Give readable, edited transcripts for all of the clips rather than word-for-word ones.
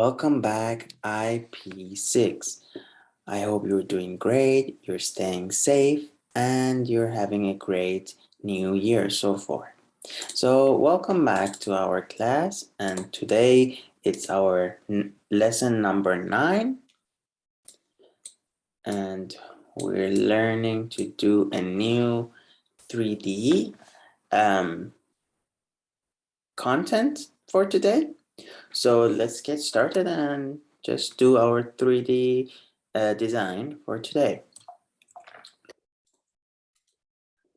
Welcome back, IP6. I hope you're doing great, you're staying safe, and you're having a great new year so far. So welcome back to our class, and today it's our lesson number 9, and we're learning to do a new 3D content for today. So let's get started and just do our 3D design for today.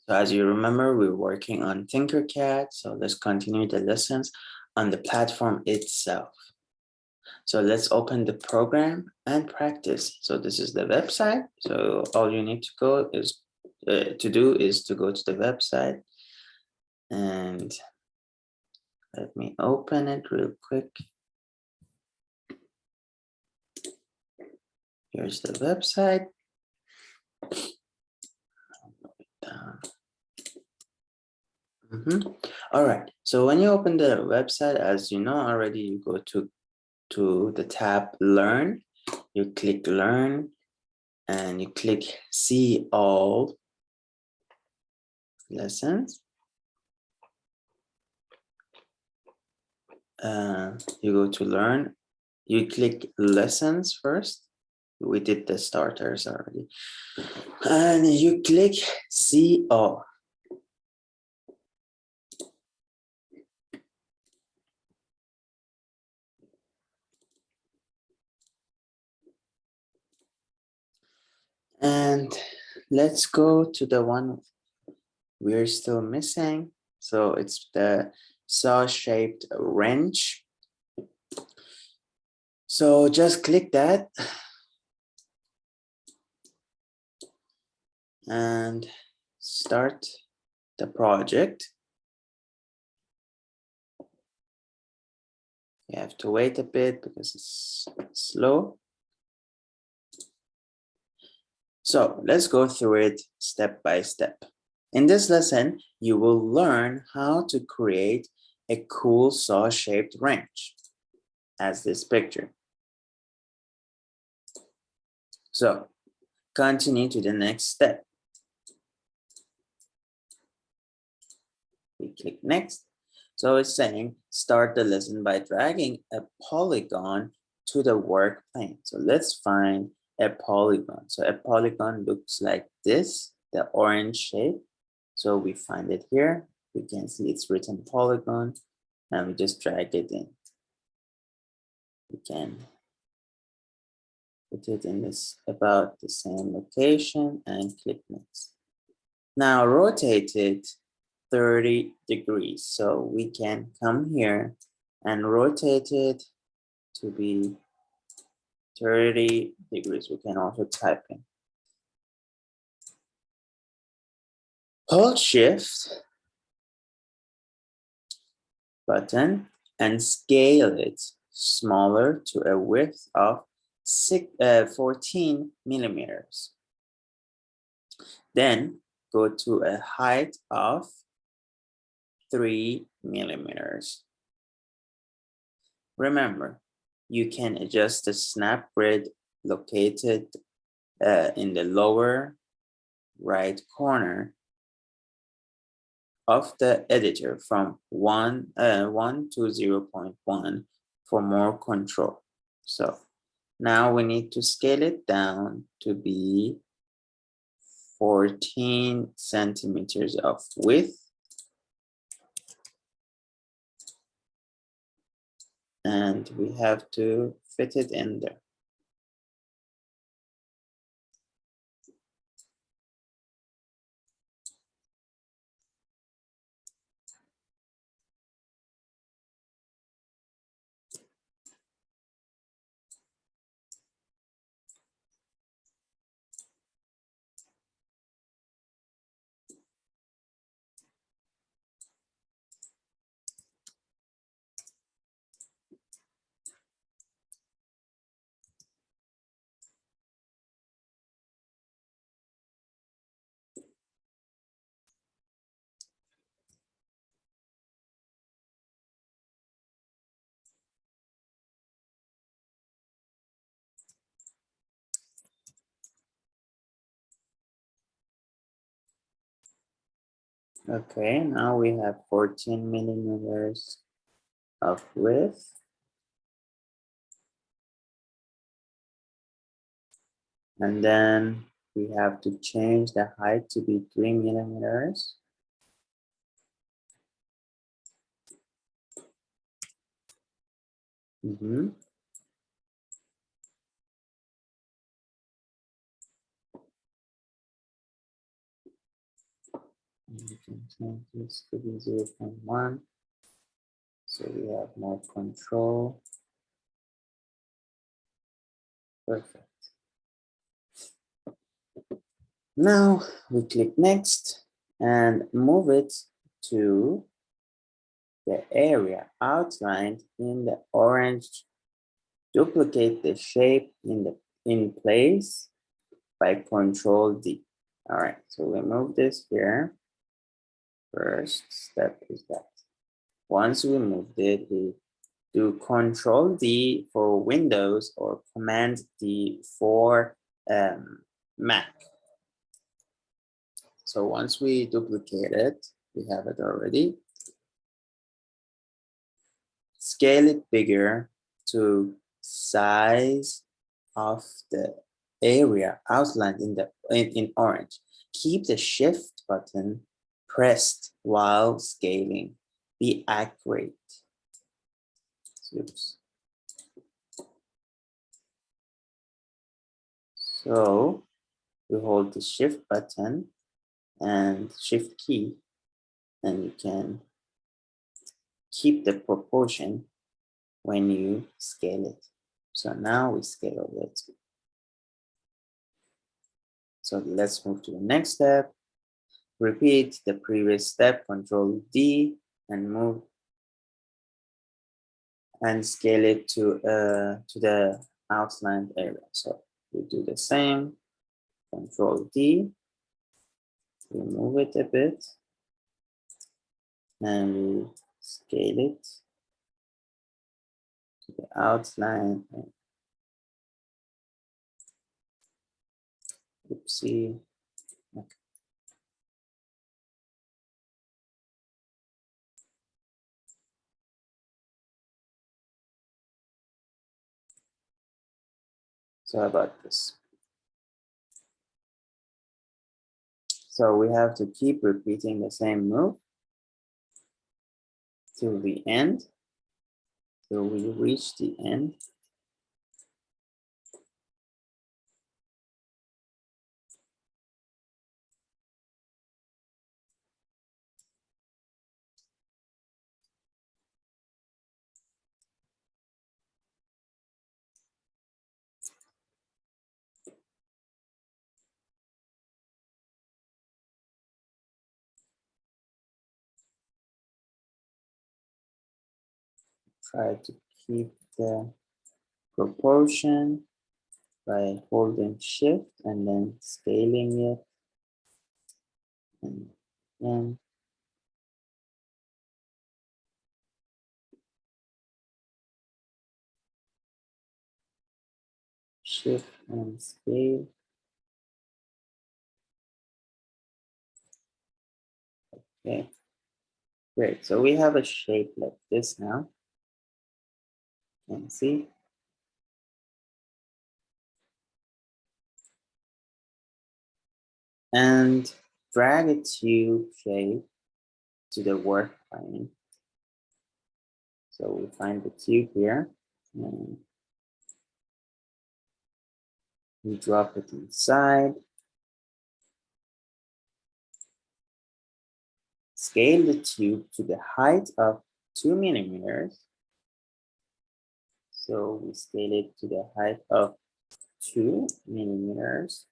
So as you remember, we're working on Tinkercad. So let's continue the lessons on the platform itself. So let's open the program and practice. So this is the website. So all you need to go is to go to the website, and let me open it real quick. Here's the website. All right, so when you open the website, as you know already, you go to the tab Learn, you click Learn, and you click See All Lessons. You go to Learn, you click Lessons first. We did the starters already. And you click See All. And let's go to the one we're still missing. So it's the saw-shaped wrench. So just click that and start the project. You have to wait a bit because it's slow. So let's go through it step by step. In this lesson, you will learn how to create a cool saw-shaped wrench, as this picture. So continue to the next step. We click next. So it's saying start the lesson by dragging a polygon to the work plane. So let's find a polygon. So a polygon looks like this, the orange shape. So we find it here. We can see it's written polygon, and we just drag it in. We can put it in this about the same location and click next. Now rotate it 30 degrees. So we can come here and rotate it to be 30 degrees. We can also type in. Hold Shift button and scale it smaller to a width of 14 millimeters. Then go to a height of 3 millimeters. Remember, you can adjust the snap grid located in the lower right corner of the editor from 1 to 0.1 for more control. So now we need to scale it down to be 14 centimeters of width. And we have to fit it in there. Okay, now we have 14 millimeters of width. And then we have to change the height to be 3 millimeters. And you can change this to be 0.1. So we have more control. Perfect. Now we click next and move it to the area outlined in the orange. Duplicate the shape in place by Control D. All right, so we move this here. First step is that once we moved it, we do Control D for Windows or Command D for Mac. So once we duplicate it, we have it already. Scale it bigger to size of the area outlined in orange. Keep the Shift button pressed while scaling. Be accurate. Oops. So you hold the Shift button and Shift key, and you can keep the proportion when you scale it. So now we scale it. So let's move to the next step. Repeat the previous step, Control D, and move and scale it to the outlined area. So we do the same, Control D, we move it a bit, and we scale it to the outline. Oopsie. Okay. So about this. So we have to keep repeating the same move till the end, till we reach the end. Try to keep the proportion by holding Shift and then scaling it. And then Shift and scale. Okay, great. So we have a shape like this now. You can see. And drag a tube shape to the work plane. So we find the tube here, and we drop it inside. Scale the tube to the height of 2 millimeters. So we scale it to the height of 2 millimeters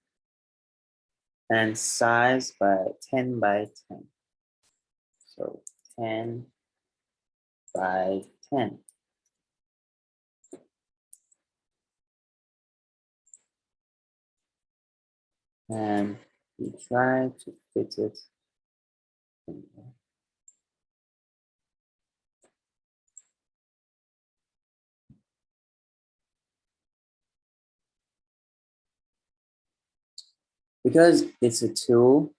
and size by 10 by 10. So 10 by 10. And we try to fit it in there. Because it's a tool,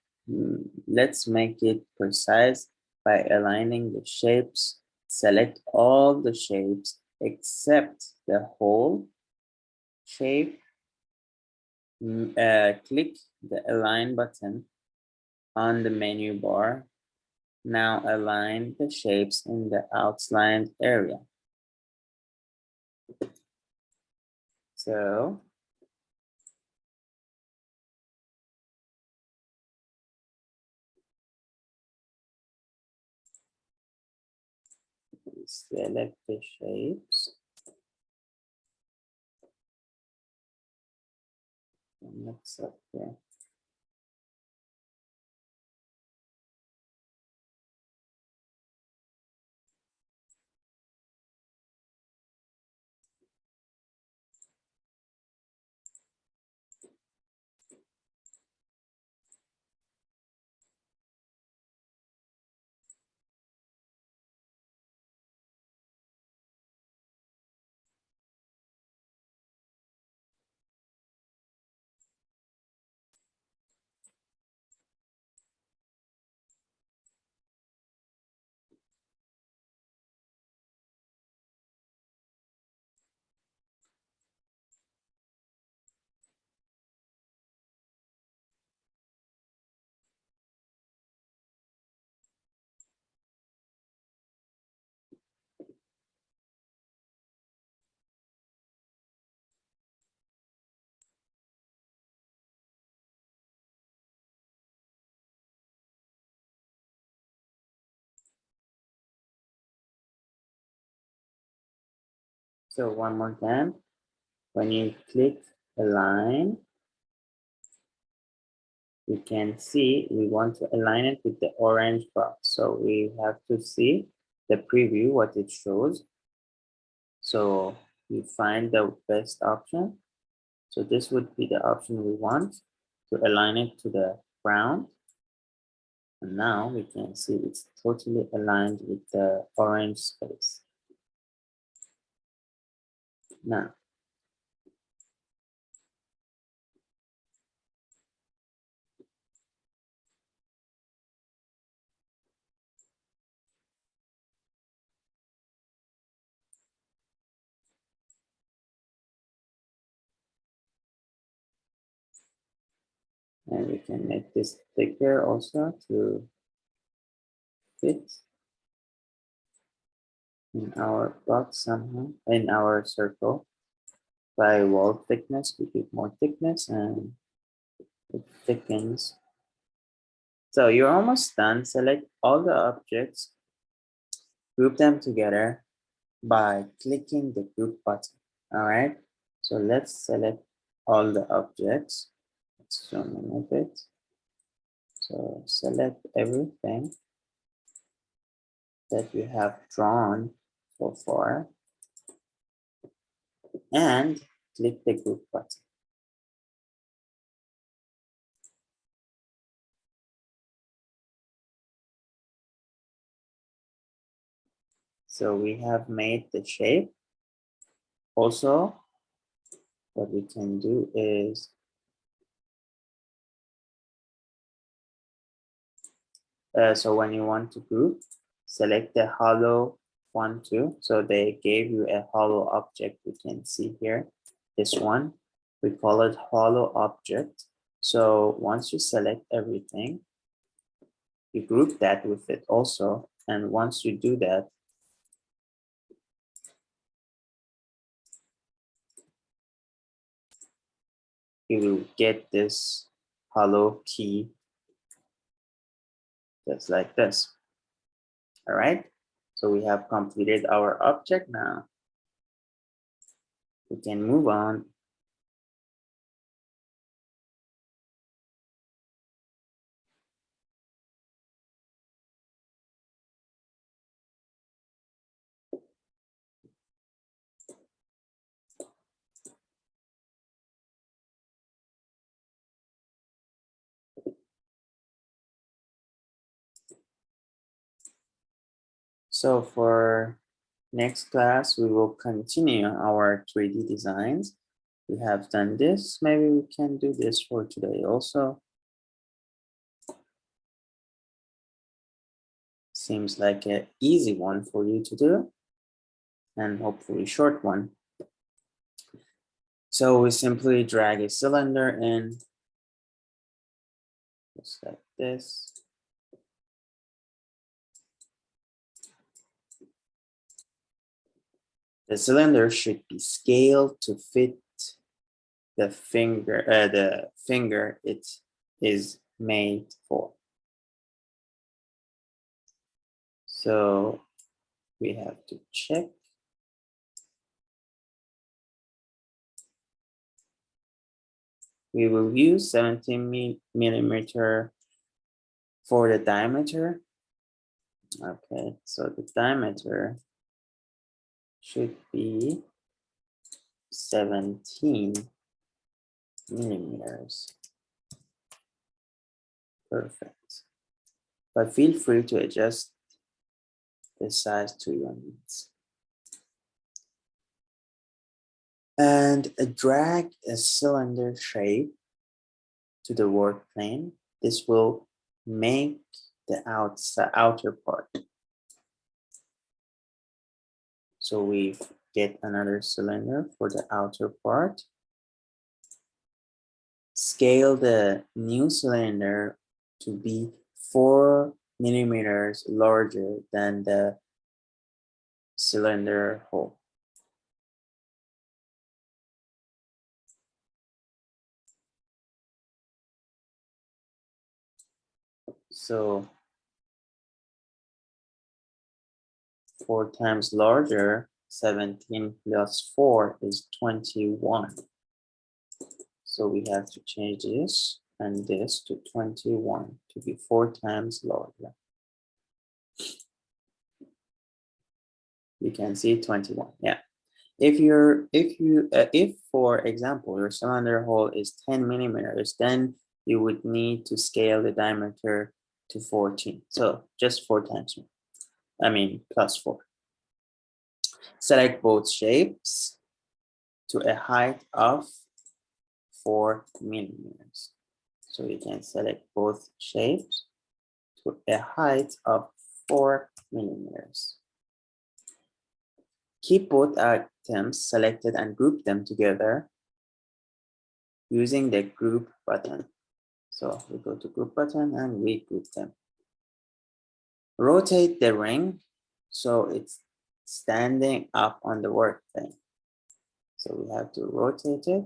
let's make it precise by aligning the shapes. Select all the shapes except the whole shape. Click the align button on the menu bar. Now align the shapes in the outlined area. So select the shapes. Mix up here. So one more time, when you click align, you can see we want to align it with the orange box. So we have to see the preview, what it shows. So you find the best option. So this would be the option we want to align it to the ground. And now we can see it's totally aligned with the orange space. Now, and we can make this thicker also to fit in our box somehow, in our circle. By wall thickness, we give more thickness and it thickens. So you're almost done. Select all the objects, group them together by clicking the group button. All right. So let's select all the objects. Let's zoom in a bit. So select everything that you have drawn so far and click the group button. So we have made the shape. Also, what we can do is so when you want to group, select the hollow 1, 2. So they gave you a hollow object. You can see here, this one, we call it hollow object. So once you select everything, you group that with it also. And once you do that, you will get this hollow key just like this. All right. So we have completed our object now. We can move on. So for next class, we will continue our 3D designs. We have done this. Maybe we can do this for today also. Seems like an easy one for you to do, and hopefully short one. So we simply drag a cylinder in, just like this. The cylinder should be scaled to fit the finger it is made for. So we have to check. We will use 17 millimeter for the diameter. Okay, so the diameter should be 17 millimeters. Perfect. But feel free to adjust the size to your needs. And drag a cylinder shape to the work plane. This will make the outer part. So we get another cylinder for the outer part. Scale the new cylinder to be 4 millimeters larger than the cylinder hole. So 4 times larger, 17 plus 4 is 21. So we have to change this and this to 21 to be 4 times larger. You can see 21, yeah. If for example, your cylinder hole is 10 millimeters, then you would need to scale the diameter to 14. So just 4 times more. I mean, plus 4. Select both shapes to a height of 4 millimeters. So you can select both shapes to a height of 4 millimeters. Keep both items selected and group them together using the group button. So we go to group button and we group them. Rotate the ring so it's standing up on the work plane. So we have to rotate it.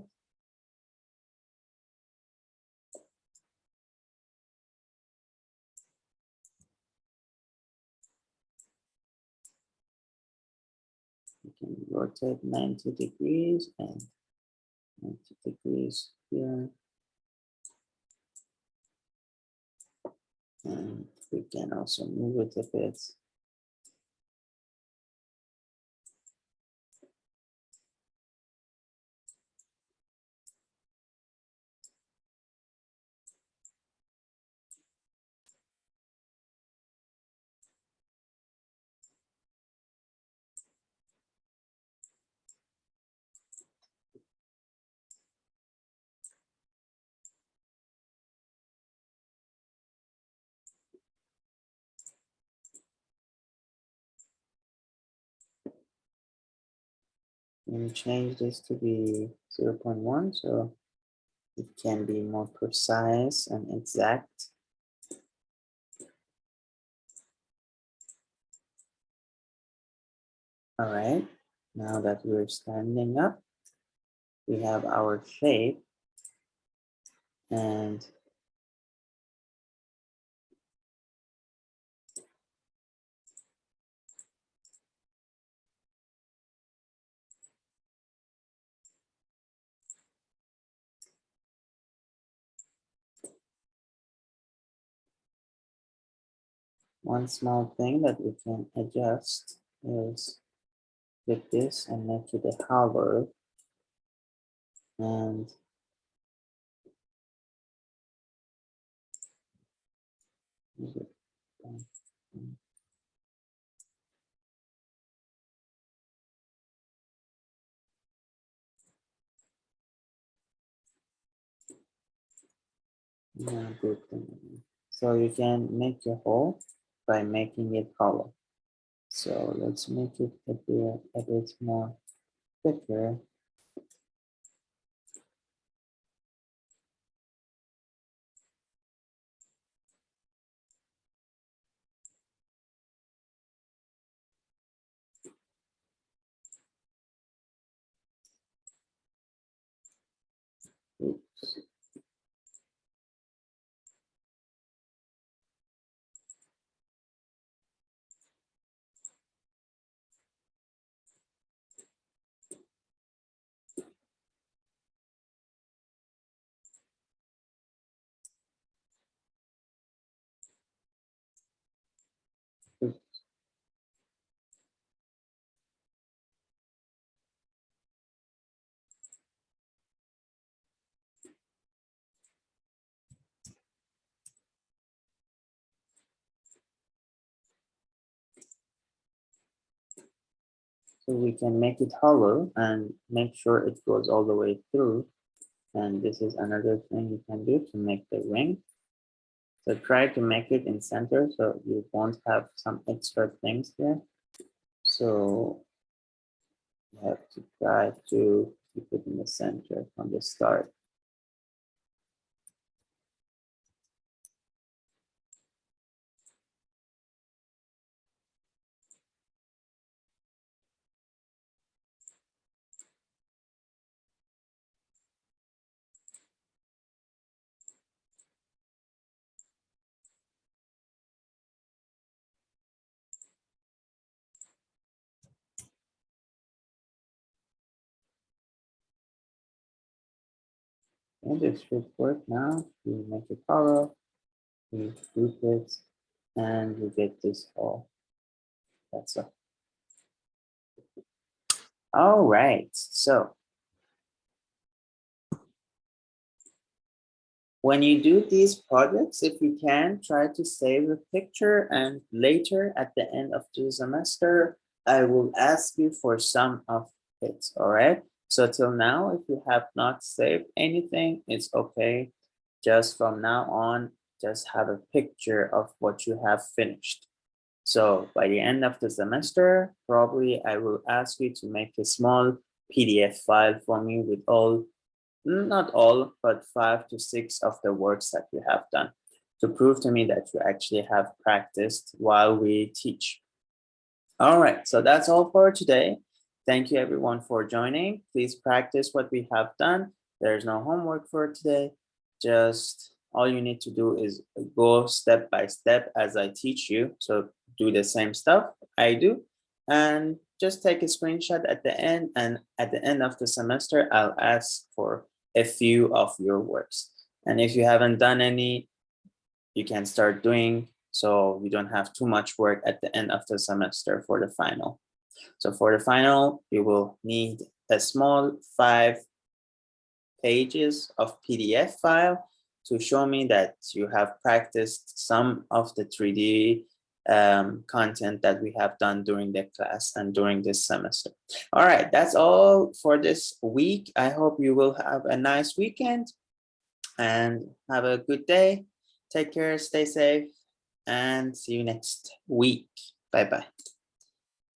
We can rotate 90 degrees and 90 degrees here. And we can also move it a bit. And change this to be 0.1 so it can be more precise and exact. All right, now that we're standing up, we have our shape and one small thing that we can adjust is with this and make it a hollow. And group them. So you can make your hole by making it hollow. So let's make it appear a bit more thicker. Oops. So we can make it hollow and make sure it goes all the way through. And this is another thing you can do to make the ring. So try to make it in center so you won't have some extra things here. So you have to try to keep it in the center from the start. And this should work now. You make it hollow, you group it, and you get this hole. That's all. All right, so when you do these projects, if you can, try to save a picture, and later at the end of the semester, I will ask you for some of it, all right? So till now, if you have not saved anything, it's okay. Just from now on, just have a picture of what you have finished. So by the end of the semester, probably I will ask you to make a small PDF file for me with all, not all, but 5 to 6 of the works that you have done to prove to me that you actually have practiced while we teach. All right, so that's all for today. Thank you everyone for joining. Please practice what we have done. There's no homework for today. Just all you need to do is go step by step as I teach you. So do the same stuff I do and just take a screenshot at the end. And at the end of the semester, I'll ask for a few of your works. And if you haven't done any, you can start doing so you don't have too much work at the end of the semester for the final. So for the final, you will need a small 5 pages of PDF file to show me that you have practiced some of the 3D content that we have done during the class and during this semester. All right, that's all for this week. I hope you will have a nice weekend and have a good day. Take care, stay safe, and see you next week. Bye-bye.